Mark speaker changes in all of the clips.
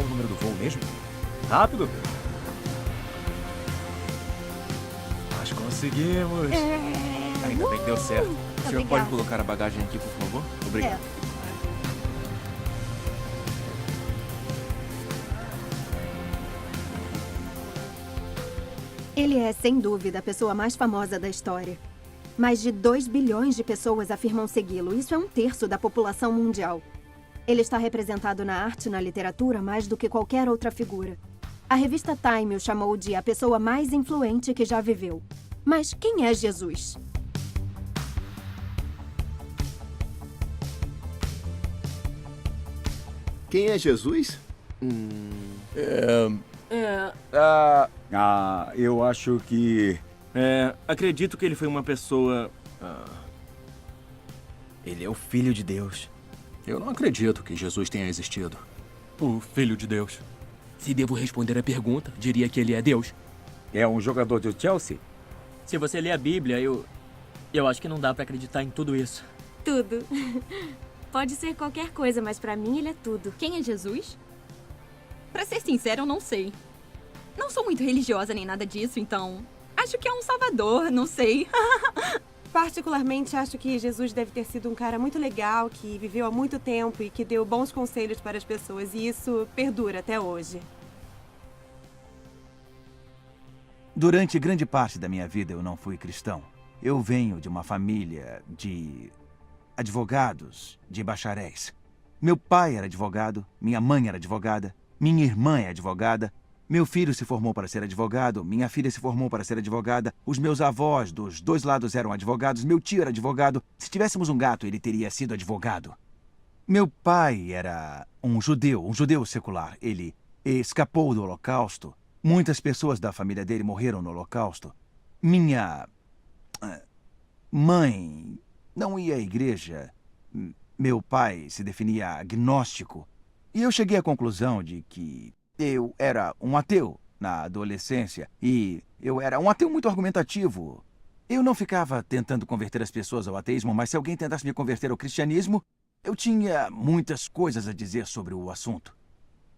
Speaker 1: o número do voo mesmo? Rápido. Nós conseguimos. Ainda bem que deu certo.
Speaker 2: O senhor pode colocar a bagagem aqui, por favor? Obrigado.
Speaker 3: Ele é, sem dúvida, a pessoa mais famosa da história. Mais de 2 bilhões de pessoas afirmam segui-lo. Isso é 1/3 da população mundial. Ele está representado na arte e na literatura mais do que qualquer outra figura. A revista Time o chamou de a pessoa mais influente que já viveu. Mas quem é Jesus?
Speaker 4: Quem é Jesus?
Speaker 1: Eu acho que...
Speaker 2: Acredito que ele foi uma pessoa...
Speaker 1: Ele é o Filho de Deus.
Speaker 5: Eu não acredito que Jesus tenha existido. O Filho de Deus.
Speaker 6: Se devo responder a pergunta, diria que ele é Deus.
Speaker 1: É um jogador do Chelsea?
Speaker 6: Se você ler a Bíblia, eu acho que não dá pra acreditar em tudo isso.
Speaker 7: Tudo. Pode ser qualquer coisa, mas pra mim ele é tudo.
Speaker 8: Quem é Jesus? Pra ser sincero, eu não sei. Não sou muito religiosa nem nada disso, então... Acho que é um salvador, não sei.
Speaker 9: Particularmente, acho que Jesus deve ter sido um cara muito legal, que viveu há muito tempo e que deu bons conselhos para as pessoas. E isso perdura até hoje.
Speaker 10: Durante grande parte da minha vida, eu não fui cristão. Eu venho de uma família de advogados, de bacharéis. Meu pai era advogado, minha mãe era advogada, minha irmã é advogada, meu filho se formou para ser advogado, minha filha se formou para ser advogada, os meus avós dos 2 lados eram advogados, meu tio era advogado. Se tivéssemos um gato, ele teria sido advogado. Meu pai era um judeu secular. Ele escapou do Holocausto. Muitas pessoas da família dele morreram no Holocausto. Minha mãe não ia à igreja. Meu pai se definia agnóstico. E eu cheguei à conclusão de que eu era um ateu na adolescência. E eu era um ateu muito argumentativo. Eu não ficava tentando converter as pessoas ao ateísmo, mas se alguém tentasse me converter ao cristianismo, eu tinha muitas coisas a dizer sobre o assunto.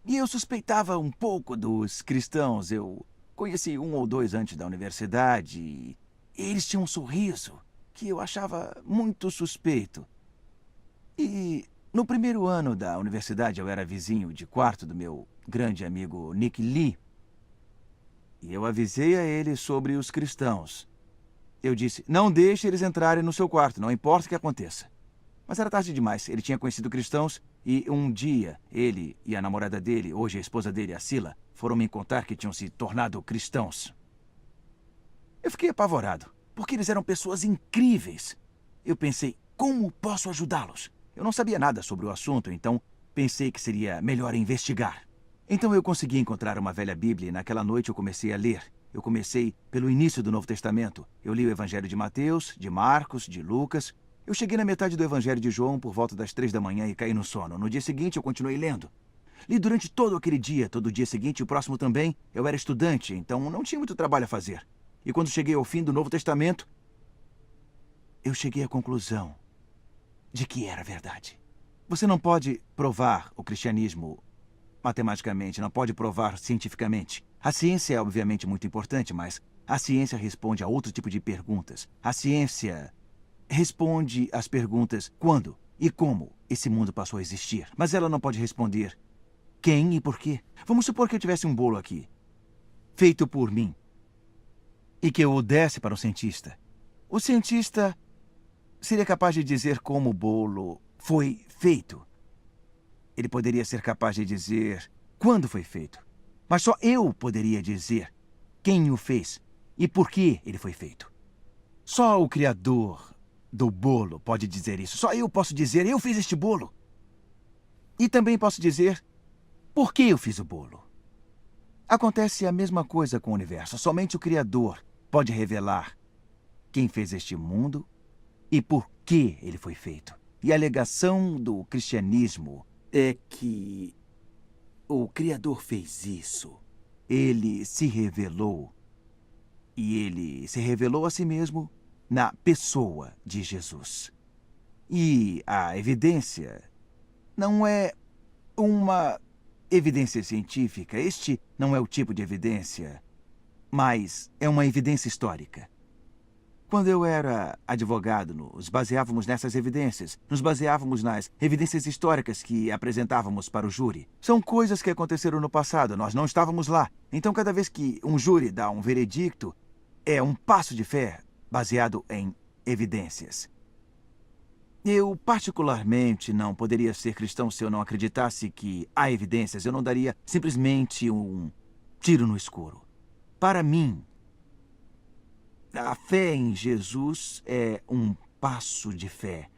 Speaker 10: E eu suspeitava um pouco dos cristãos. Eu conheci 1 ou 2 antes da universidade. E eles tinham um sorriso que eu achava muito suspeito. E no primeiro ano da universidade, eu era vizinho de quarto do meu grande amigo Nick Lee. E eu avisei a ele sobre os cristãos. Eu disse, não deixe eles entrarem no seu quarto, não importa o que aconteça. Mas era tarde demais. Ele tinha conhecido cristãos e um dia ele e a namorada dele, hoje a esposa dele, a Sila, foram me contar que tinham se tornado cristãos. Eu fiquei apavorado, porque eles eram pessoas incríveis. Eu pensei, como posso ajudá-los? Eu não sabia nada sobre o assunto, então pensei que seria melhor investigar. Então eu consegui encontrar uma velha Bíblia e naquela noite eu comecei a ler. Eu comecei pelo início do Novo Testamento. Eu li o Evangelho de Mateus, de Marcos, de Lucas. Eu cheguei na metade do Evangelho de João por volta das 3 da manhã e caí no sono. No dia seguinte eu continuei lendo. Li durante todo aquele dia, todo o dia seguinte e o próximo também. Eu era estudante, então não tinha muito trabalho a fazer. E quando cheguei ao fim do Novo Testamento, eu cheguei à conclusão de que era verdade. Você não pode provar o cristianismo matematicamente, não pode provar cientificamente. A ciência é obviamente muito importante, mas a ciência responde a outro tipo de perguntas. A ciência responde às perguntas quando e como esse mundo passou a existir. Mas ela não pode responder quem e por quê. Vamos supor que eu tivesse um bolo aqui, feito por mim, e que eu o desse para um cientista. O cientista seria capaz de dizer como o bolo foi feito. Ele poderia ser capaz de dizer quando foi feito. Mas só eu poderia dizer quem o fez e por que ele foi feito. Só o criador do bolo pode dizer isso. Só eu posso dizer, eu fiz este bolo. E também posso dizer por que eu fiz o bolo. Acontece a mesma coisa com o universo. Somente o Criador pode revelar quem fez este mundo e por que ele foi feito. E a alegação do cristianismo é que o Criador fez isso. Ele se revelou. E ele se revelou a si mesmo na pessoa de Jesus. E a evidência não é uma evidência científica. Este não é o tipo de evidência, mas é uma evidência histórica. Quando eu era advogado, nos baseávamos nessas evidências. Nos baseávamos nas evidências históricas que apresentávamos para o júri. São coisas que aconteceram no passado, nós não estávamos lá. Então, cada vez que um júri dá um veredicto, é um passo de fé baseado em evidências. Eu, particularmente, não poderia ser cristão se eu não acreditasse que há evidências. Eu não daria simplesmente um tiro no escuro. Para mim, a fé em Jesus é um passo de fé,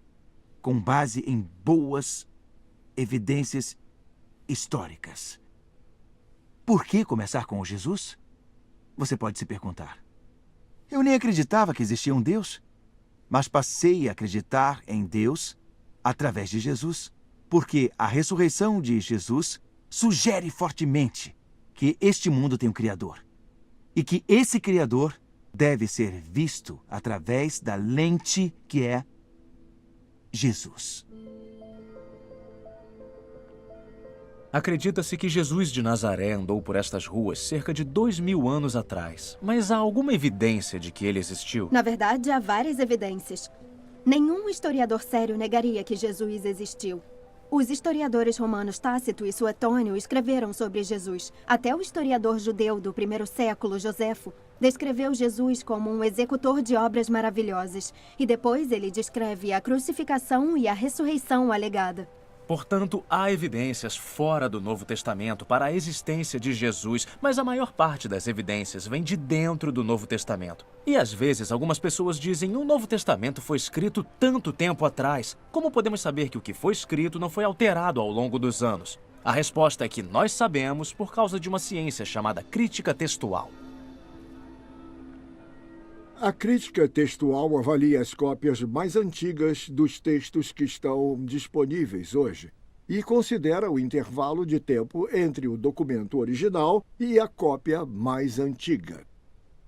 Speaker 10: com base em boas evidências históricas. Por que começar com o Jesus? Você pode se perguntar. Eu nem acreditava que existia um Deus, mas passei a acreditar em Deus através de Jesus, porque a ressurreição de Jesus sugere fortemente que este mundo tem um Criador e que esse Criador deve ser visto através da lente que é Jesus.
Speaker 1: Acredita-se que Jesus de Nazaré andou por estas ruas cerca de 2000 anos atrás. Mas há alguma evidência de que ele existiu?
Speaker 3: Na verdade, há várias evidências. Nenhum historiador sério negaria que Jesus existiu. Os historiadores romanos Tácito e Suetônio escreveram sobre Jesus. Até o historiador judeu do primeiro século, Joséfo, descreveu Jesus como um executor de obras maravilhosas. E depois ele descreve a crucificação e a ressurreição alegada.
Speaker 1: Portanto, há evidências fora do Novo Testamento para a existência de Jesus, mas a maior parte das evidências vem de dentro do Novo Testamento. E às vezes algumas pessoas dizem: o Novo Testamento foi escrito tanto tempo atrás. Como podemos saber que o que foi escrito não foi alterado ao longo dos anos? A resposta é que nós sabemos por causa de uma ciência chamada crítica textual.
Speaker 11: A crítica textual avalia as cópias mais antigas dos textos que estão disponíveis hoje e considera o intervalo de tempo entre o documento original e a cópia mais antiga.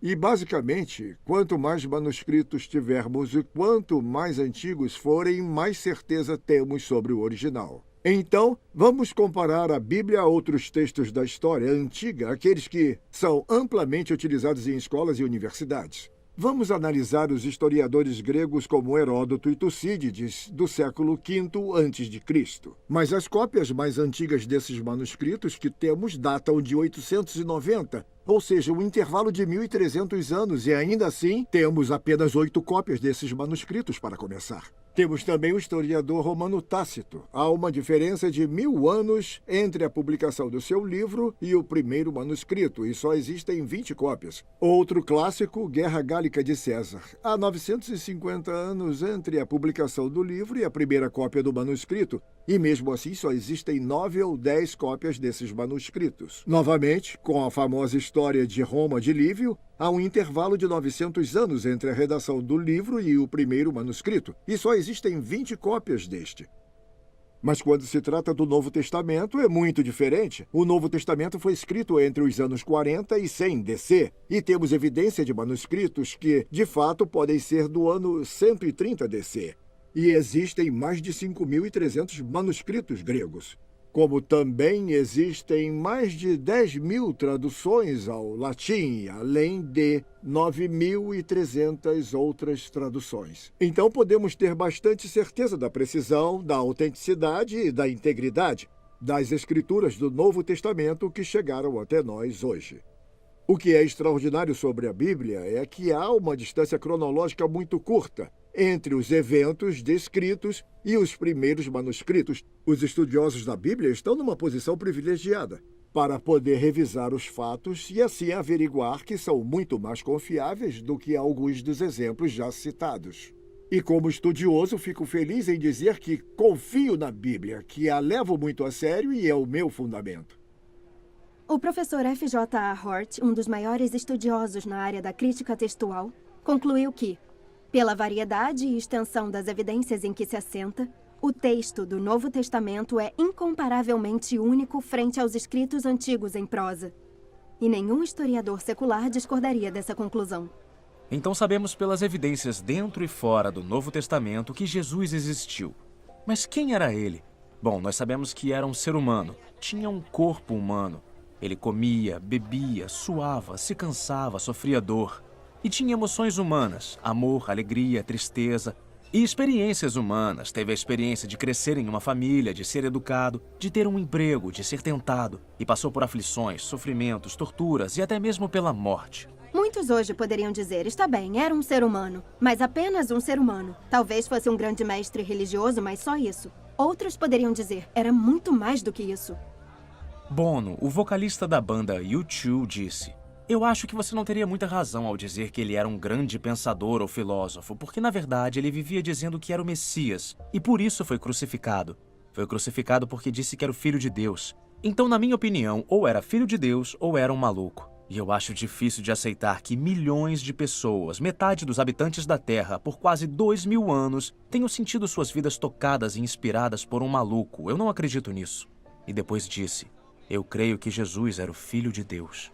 Speaker 11: E, basicamente, quanto mais manuscritos tivermos e quanto mais antigos forem, mais certeza temos sobre o original. Então, vamos comparar a Bíblia a outros textos da história antiga, aqueles que são amplamente utilizados em escolas e universidades. Vamos analisar os historiadores gregos como Heródoto e Tucídides, do século V a.C. Mas as cópias mais antigas desses manuscritos que temos datam de 890, ou seja, um intervalo de 1.300 anos, e ainda assim temos apenas 8 cópias desses manuscritos para começar. Temos também o historiador romano Tácito. Há uma diferença de 1000 anos entre a publicação do seu livro e o primeiro manuscrito, e só existem 20 cópias. Outro clássico, Guerra Gálica de César. Há 950 anos entre a publicação do livro e a primeira cópia do manuscrito, e mesmo assim só existem 9 ou 10 cópias desses manuscritos. Novamente, com a famosa história de Roma de Lívio, há um intervalo de 900 anos entre a redação do livro e o primeiro manuscrito, e só existem 20 cópias deste. Mas quando se trata do Novo Testamento, é muito diferente. O Novo Testamento foi escrito entre os anos 40 e 100 DC, e temos evidência de manuscritos que, de fato, podem ser do ano 130 DC. E existem mais de 5.300 manuscritos gregos. Como também existem mais de 10.000 traduções ao latim, além de 9.300 outras traduções. Então podemos ter bastante certeza da precisão, da autenticidade e da integridade das escrituras do Novo Testamento que chegaram até nós hoje. O que é extraordinário sobre a Bíblia é que há uma distância cronológica muito curta entre os eventos descritos e os primeiros manuscritos. Os estudiosos da Bíblia estão numa posição privilegiada para poder revisar os fatos e assim averiguar que são muito mais confiáveis do que alguns dos exemplos já citados. E como estudioso, fico feliz em dizer que confio na Bíblia, que a levo muito a sério e é o meu fundamento.
Speaker 3: O professor F.J.A. Hort, um dos maiores estudiosos na área da crítica textual, concluiu que, pela variedade e extensão das evidências em que se assenta, o texto do Novo Testamento é incomparavelmente único frente aos escritos antigos em prosa. E nenhum historiador secular discordaria dessa conclusão.
Speaker 1: Então sabemos pelas evidências dentro e fora do Novo Testamento que Jesus existiu. Mas quem era ele? Bom, nós sabemos que era um ser humano. tinha um corpo humano. Ele comia, bebia, suava, se cansava, sofria dor. E tinha emoções humanas, amor, alegria, tristeza e experiências humanas. Teve a experiência de crescer em uma família, de ser educado, de ter um emprego, de ser tentado. E passou por aflições, sofrimentos, torturas e até mesmo pela morte.
Speaker 3: Muitos hoje poderiam dizer, está bem, era um ser humano, mas apenas um ser humano. Talvez fosse um grande mestre religioso, mas só isso. Outros poderiam dizer, era muito mais do que isso.
Speaker 1: Bono, o vocalista da banda U2, disse: eu acho que você não teria muita razão ao dizer que ele era um grande pensador ou filósofo, porque na verdade ele vivia dizendo que era o Messias, e por isso foi crucificado. Foi crucificado porque disse que era o Filho de Deus. Então, na minha opinião, ou era filho de Deus ou era um maluco. E eu acho difícil de aceitar que milhões de pessoas, metade dos habitantes da Terra, por quase 2000 anos, tenham sentido suas vidas tocadas e inspiradas por um maluco. Eu não acredito nisso. E depois disse: eu creio que Jesus era o Filho de Deus.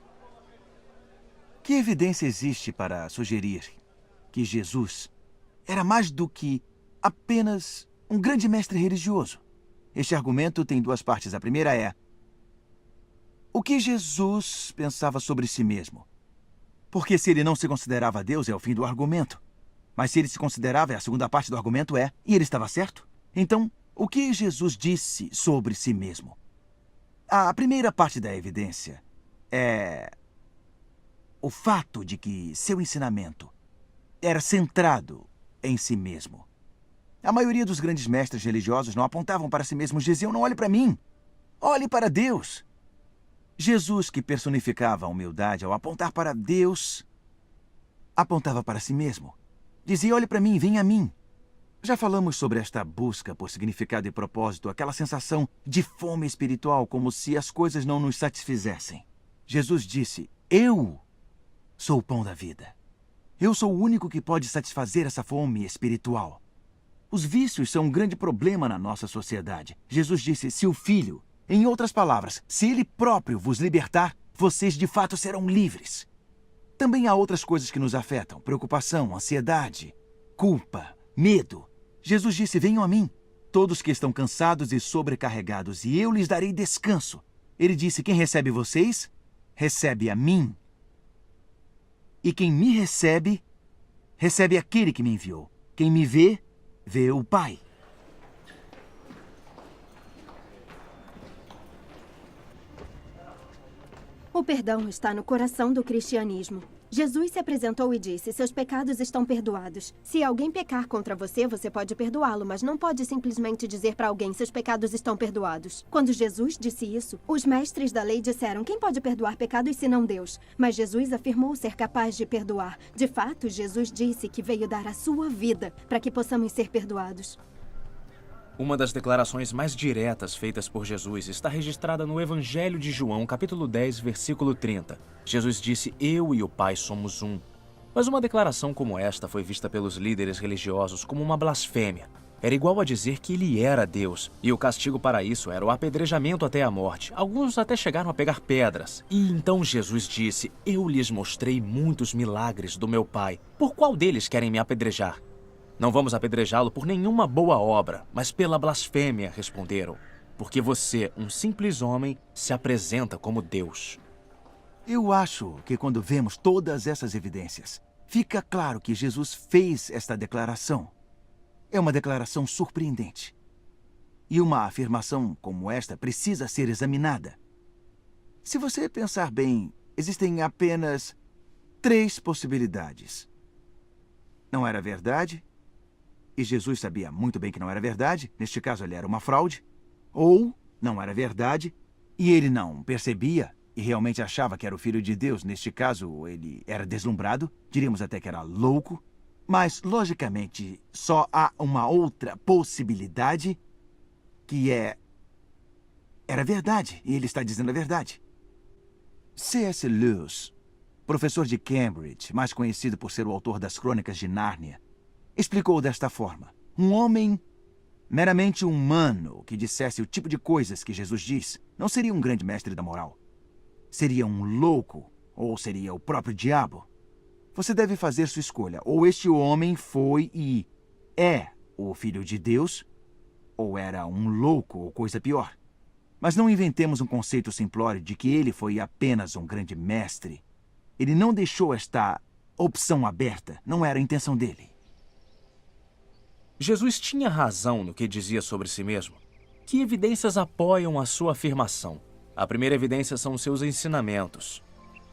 Speaker 10: Que evidência existe para sugerir que Jesus era mais do que apenas um grande mestre religioso? Este argumento tem duas partes. A primeira é: o que Jesus pensava sobre si mesmo? Porque se ele não se considerava Deus, é o fim do argumento. Mas se ele se considerava, a segunda parte do argumento é: e ele estava certo? Então, o que Jesus disse sobre si mesmo? A primeira parte da evidência é o fato de que seu ensinamento era centrado em si mesmo. A maioria dos grandes mestres religiosos não apontavam para si mesmos, diziam: não olhe para mim, olhe para Deus. Jesus, que personificava a humildade, ao apontar para Deus, apontava para si mesmo. Dizia: olhe para mim, venha a mim. Já falamos sobre esta busca por significado e propósito, aquela sensação de fome espiritual, como se as coisas não nos satisfizessem. Jesus disse: eu sou o pão da vida. Eu sou o único que pode satisfazer essa fome espiritual. Os vícios são um grande problema na nossa sociedade. Jesus disse: se o Filho, em outras palavras, se ele próprio vos libertar, vocês de fato serão livres. Também há outras coisas que nos afetam: preocupação, ansiedade, culpa, medo. Jesus disse: venham a mim, todos que estão cansados e sobrecarregados, e eu lhes darei descanso. Ele disse: quem recebe vocês, recebe a mim. E quem me recebe, recebe aquele que me enviou. Quem me vê, vê o Pai.
Speaker 3: O perdão está no coração do cristianismo. Jesus se apresentou e disse: seus pecados estão perdoados. Se alguém pecar contra você, você pode perdoá-lo, mas não pode simplesmente dizer para alguém: seus pecados estão perdoados. Quando Jesus disse isso, os mestres da lei disseram: quem pode perdoar pecados senão Deus? Mas Jesus afirmou ser capaz de perdoar. De fato, Jesus disse que veio dar a sua vida para que possamos ser perdoados.
Speaker 1: Uma das declarações mais diretas feitas por Jesus está registrada no Evangelho de João, capítulo 10, versículo 30. Jesus disse: eu e o Pai somos um. Mas uma declaração como esta foi vista pelos líderes religiosos como uma blasfêmia. Era igual a dizer que ele era Deus, e o castigo para isso era o apedrejamento até a morte. Alguns até chegaram a pegar pedras. E então Jesus disse: eu lhes mostrei muitos milagres do meu Pai. Por qual deles querem me apedrejar? Não vamos apedrejá-lo por nenhuma boa obra, mas pela blasfêmia, responderam. Porque você, um simples homem, se apresenta como Deus.
Speaker 10: Eu acho que quando vemos todas essas evidências, fica claro que Jesus fez esta declaração. É uma declaração surpreendente. E uma afirmação como esta precisa ser examinada. Se você pensar bem, existem apenas 3 possibilidades. Não era verdade? E Jesus sabia muito bem que não era verdade. Neste caso, ele era uma fraude. Ou não era verdade e ele não percebia e realmente achava que era o Filho de Deus. Neste caso, ele era deslumbrado. Diríamos até que era louco. Mas, logicamente, só há uma outra possibilidade, que era verdade. E ele está dizendo a verdade. C.S. Lewis, professor de Cambridge, mais conhecido por ser o autor das Crônicas de Nárnia, explicou desta forma: um homem meramente humano que dissesse o tipo de coisas que Jesus diz não seria um grande mestre da moral. Seria um louco, ou seria o próprio diabo. Você deve fazer sua escolha. Ou este homem foi e é o Filho de Deus, ou era um louco ou coisa pior. Mas não inventemos um conceito simplório de que ele foi apenas um grande mestre. Ele não deixou esta opção aberta. Não era a intenção dele.
Speaker 1: Jesus tinha razão no que dizia sobre si mesmo. Que evidências apoiam a sua afirmação? A primeira evidência são seus ensinamentos.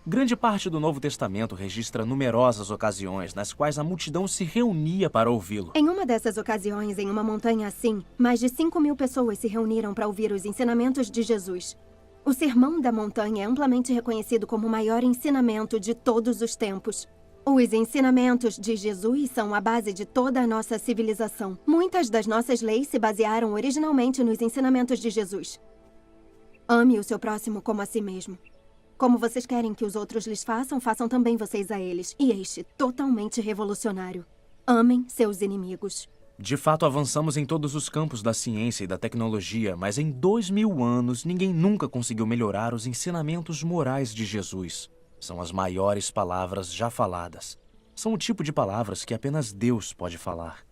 Speaker 1: Grande parte do Novo Testamento registra numerosas ocasiões nas quais a multidão se reunia para ouvi-lo.
Speaker 3: Em uma dessas ocasiões, em uma montanha assim, mais de 5.000 pessoas se reuniram para ouvir os ensinamentos de Jesus. O Sermão da Montanha é amplamente reconhecido como o maior ensinamento de todos os tempos. Os ensinamentos de Jesus são a base de toda a nossa civilização. Muitas das nossas leis se basearam originalmente nos ensinamentos de Jesus. Ame o seu próximo como a si mesmo. Como vocês querem que os outros lhes façam, façam também vocês a eles. E este, totalmente revolucionário. Amem seus inimigos.
Speaker 1: De fato, avançamos em todos os campos da ciência e da tecnologia, mas em 2000 anos, ninguém nunca conseguiu melhorar os ensinamentos morais de Jesus. São as maiores palavras já faladas. São o tipo de palavras que apenas Deus pode falar.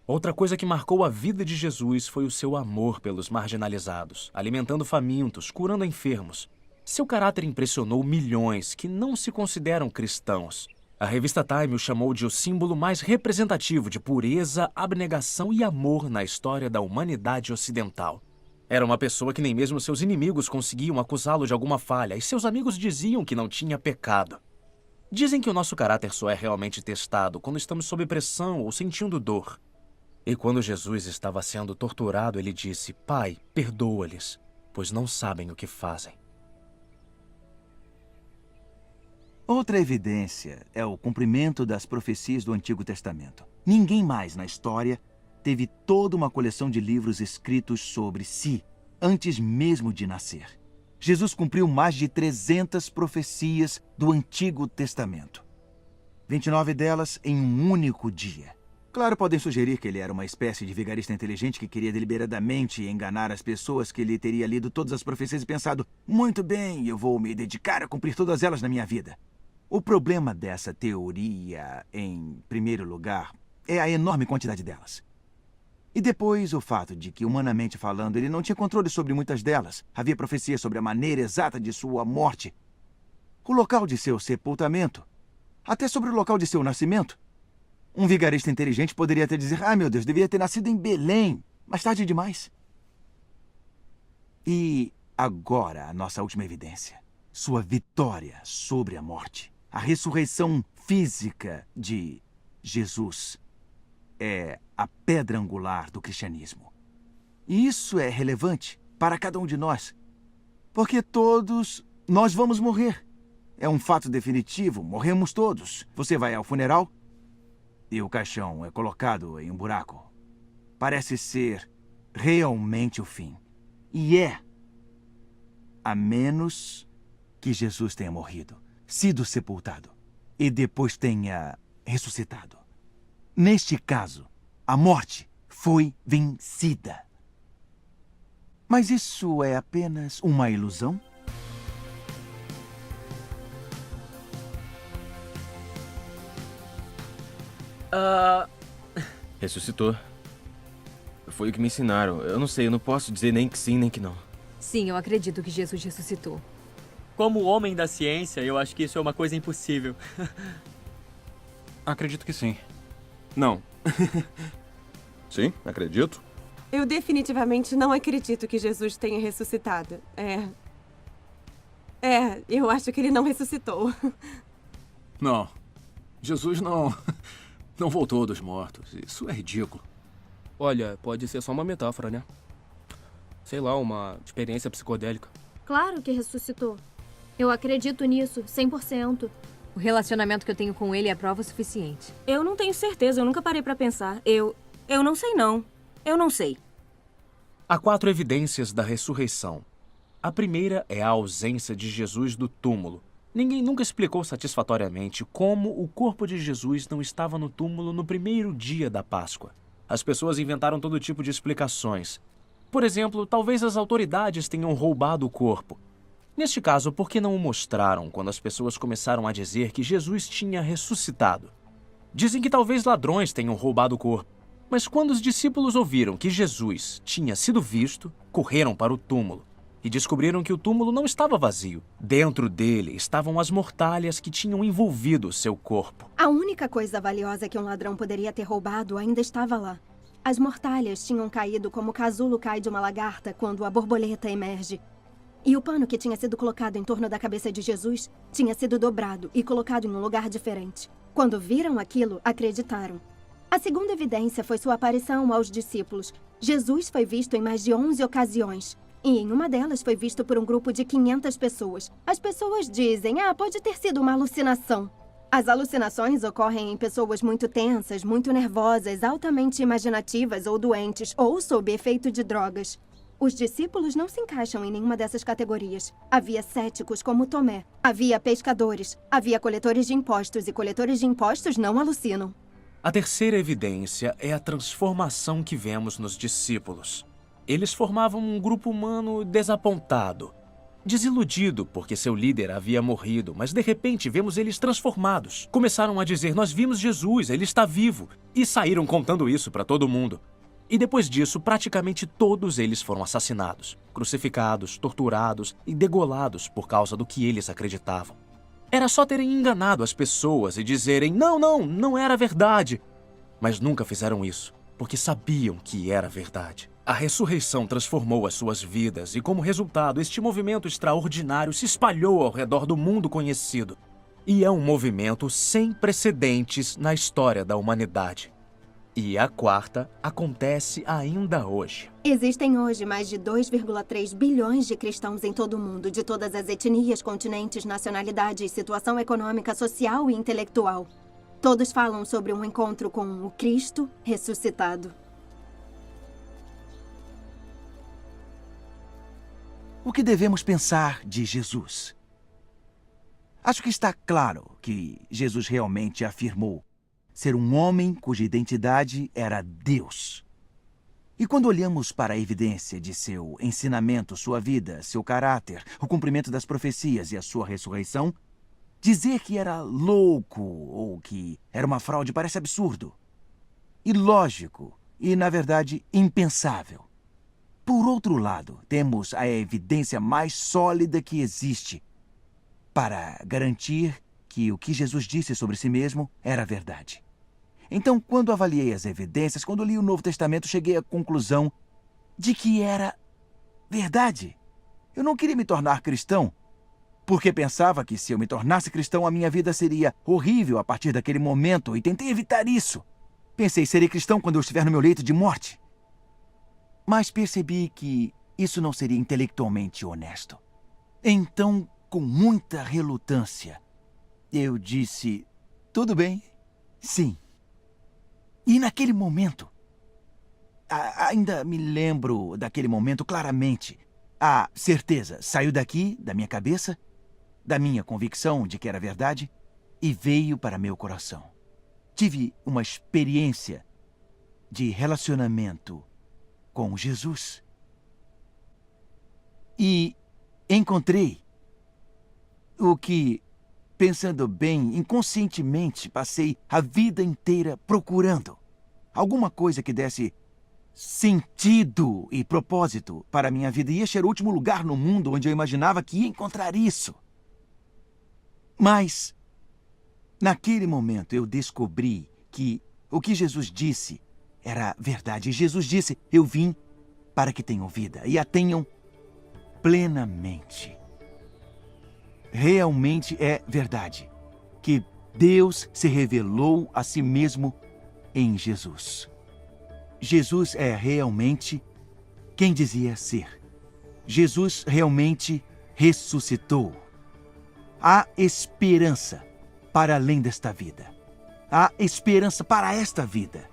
Speaker 1: Outra coisa que marcou a vida de Jesus foi o seu amor pelos marginalizados, alimentando famintos, curando enfermos. Seu caráter impressionou milhões que não se consideram cristãos. A revista Time o chamou de o símbolo mais representativo de pureza, abnegação e amor na história da humanidade ocidental. Era uma pessoa que nem mesmo seus inimigos conseguiam acusá-lo de alguma falha, e seus amigos diziam que não tinha pecado. Dizem que o nosso caráter só é realmente testado quando estamos sob pressão ou sentindo dor. E quando Jesus estava sendo torturado, ele disse: Pai, perdoa-lhes, pois não sabem o que fazem.
Speaker 10: Outra evidência é o cumprimento das profecias do Antigo Testamento. Ninguém mais na história teve toda uma coleção de livros escritos sobre si, antes mesmo de nascer. Jesus cumpriu mais de 300 profecias do Antigo Testamento. 29 delas em um único dia. Claro, podem sugerir que ele era uma espécie de vigarista inteligente que queria deliberadamente enganar as pessoas, que ele teria lido todas as profecias e pensado: muito bem, eu vou me dedicar a cumprir todas elas na minha vida. O problema dessa teoria, em primeiro lugar, é a enorme quantidade delas. E depois o fato de que, humanamente falando, ele não tinha controle sobre muitas delas. Havia profecias sobre a maneira exata de sua morte, o local de seu sepultamento, até sobre o local de seu nascimento. Um vigarista inteligente poderia até dizer: ah, meu Deus, devia ter nascido em Belém, mas tarde demais. E agora a nossa última evidência. Sua vitória sobre a morte. A ressurreição física de Jesus é a pedra angular do cristianismo. E isso é relevante para cada um de nós, porque todos nós vamos morrer. É um fato definitivo, morremos todos. Você vai ao funeral e o caixão é colocado em um buraco. Parece ser realmente o fim. E é, a menos que Jesus tenha morrido, sido sepultado e depois tenha ressuscitado. Neste caso, a morte foi vencida. Mas isso é apenas uma ilusão?
Speaker 2: Ressuscitou. Foi o que me ensinaram. Eu não sei, eu não posso dizer nem que sim, nem que não.
Speaker 12: Sim, eu acredito que Jesus ressuscitou.
Speaker 6: Como homem da ciência, eu acho que isso é uma coisa impossível.
Speaker 5: Acredito que sim.
Speaker 2: Não.
Speaker 5: Sim, acredito.
Speaker 9: Eu definitivamente não acredito que Jesus tenha ressuscitado. Eu acho que ele não ressuscitou.
Speaker 5: Não. Jesus não voltou dos mortos. Isso é ridículo.
Speaker 13: Olha, pode ser só uma metáfora, né? Sei lá, uma experiência psicodélica.
Speaker 7: Claro que ressuscitou. Eu acredito nisso, 100%.
Speaker 12: O relacionamento que eu tenho com ele é prova suficiente.
Speaker 7: Eu não tenho certeza, eu nunca parei pra pensar. Eu não sei não. Eu não sei.
Speaker 1: Há 4 evidências da ressurreição. A primeira é a ausência de Jesus do túmulo. Ninguém nunca explicou satisfatoriamente como o corpo de Jesus não estava no túmulo no primeiro dia da Páscoa. As pessoas inventaram todo tipo de explicações. Por exemplo, talvez as autoridades tenham roubado o corpo. Neste caso, por que não o mostraram quando as pessoas começaram a dizer que Jesus tinha ressuscitado? Dizem que talvez ladrões tenham roubado o corpo. Mas quando os discípulos ouviram que Jesus tinha sido visto, correram para o túmulo e descobriram que o túmulo não estava vazio. Dentro dele estavam as mortalhas que tinham envolvido seu corpo.
Speaker 3: A única coisa valiosa que um ladrão poderia ter roubado ainda estava lá. As mortalhas tinham caído como o casulo cai de uma lagarta quando a borboleta emerge. E o pano que tinha sido colocado em torno da cabeça de Jesus tinha sido dobrado e colocado em um lugar diferente. Quando viram aquilo, acreditaram. A segunda evidência foi sua aparição aos discípulos. Jesus foi visto em mais de 11 ocasiões. E em uma delas foi visto por um grupo de 500 pessoas. As pessoas dizem, pode ter sido uma alucinação. As alucinações ocorrem em pessoas muito tensas, muito nervosas, altamente imaginativas ou doentes, ou sob efeito de drogas. Os discípulos não se encaixam em nenhuma dessas categorias. Havia céticos como Tomé. Havia pescadores. Havia coletores de impostos, e coletores de impostos não alucinam.
Speaker 1: A terceira evidência é a transformação que vemos nos discípulos. Eles formavam um grupo humano desapontado, desiludido porque seu líder havia morrido, mas de repente vemos eles transformados. Começaram a dizer, nós vimos Jesus, ele está vivo, e saíram contando isso para todo mundo. E depois disso, praticamente todos eles foram assassinados, crucificados, torturados e degolados por causa do que eles acreditavam. Era só terem enganado as pessoas e dizerem, não era verdade. Mas nunca fizeram isso, porque sabiam que era verdade. A ressurreição transformou as suas vidas e, como resultado, este movimento extraordinário se espalhou ao redor do mundo conhecido. E é um movimento sem precedentes na história da humanidade. E a quarta acontece ainda hoje.
Speaker 3: Existem hoje mais de 2,3 bilhões de cristãos em todo o mundo, de todas as etnias, continentes, nacionalidades, situação econômica, social e intelectual. Todos falam sobre um encontro com o Cristo ressuscitado.
Speaker 10: O que devemos pensar de Jesus? Acho que está claro que Jesus realmente afirmou ser um homem cuja identidade era Deus. E quando olhamos para a evidência de seu ensinamento, sua vida, seu caráter, o cumprimento das profecias e a sua ressurreição, dizer que era louco ou que era uma fraude parece absurdo, ilógico e, na verdade, impensável. Por outro lado, temos a evidência mais sólida que existe para garantir que o que Jesus disse sobre si mesmo era verdade. Então, quando avaliei as evidências, quando li o Novo Testamento, cheguei à conclusão de que era verdade. Eu não queria me tornar cristão, porque pensava que se eu me tornasse cristão, a minha vida seria horrível a partir daquele momento, e tentei evitar isso. Pensei, serei cristão quando eu estiver no meu leito de morte. Mas percebi que isso não seria intelectualmente honesto. Então, com muita relutância, eu disse, tudo bem, sim. E naquele momento, ainda me lembro daquele momento claramente, a certeza saiu daqui, da minha cabeça, da minha convicção de que era verdade, e veio para meu coração. Tive uma experiência de relacionamento com Jesus. E encontrei o que, pensando bem, inconscientemente passei a vida inteira procurando. Alguma coisa que desse sentido e propósito para a minha vida. E este era o último lugar no mundo onde eu imaginava que ia encontrar isso. Mas, naquele momento, eu descobri que o que Jesus disse era verdade. E Jesus disse, eu vim para que tenham vida e a tenham plenamente. Realmente é verdade que Deus se revelou a si mesmo em Jesus. Jesus é realmente quem dizia ser. Jesus realmente ressuscitou. Há esperança para além desta vida. Há esperança para esta vida.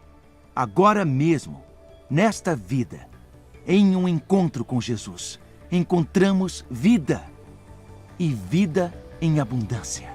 Speaker 10: Agora mesmo, nesta vida, em um encontro com Jesus, encontramos vida. E vida em abundância.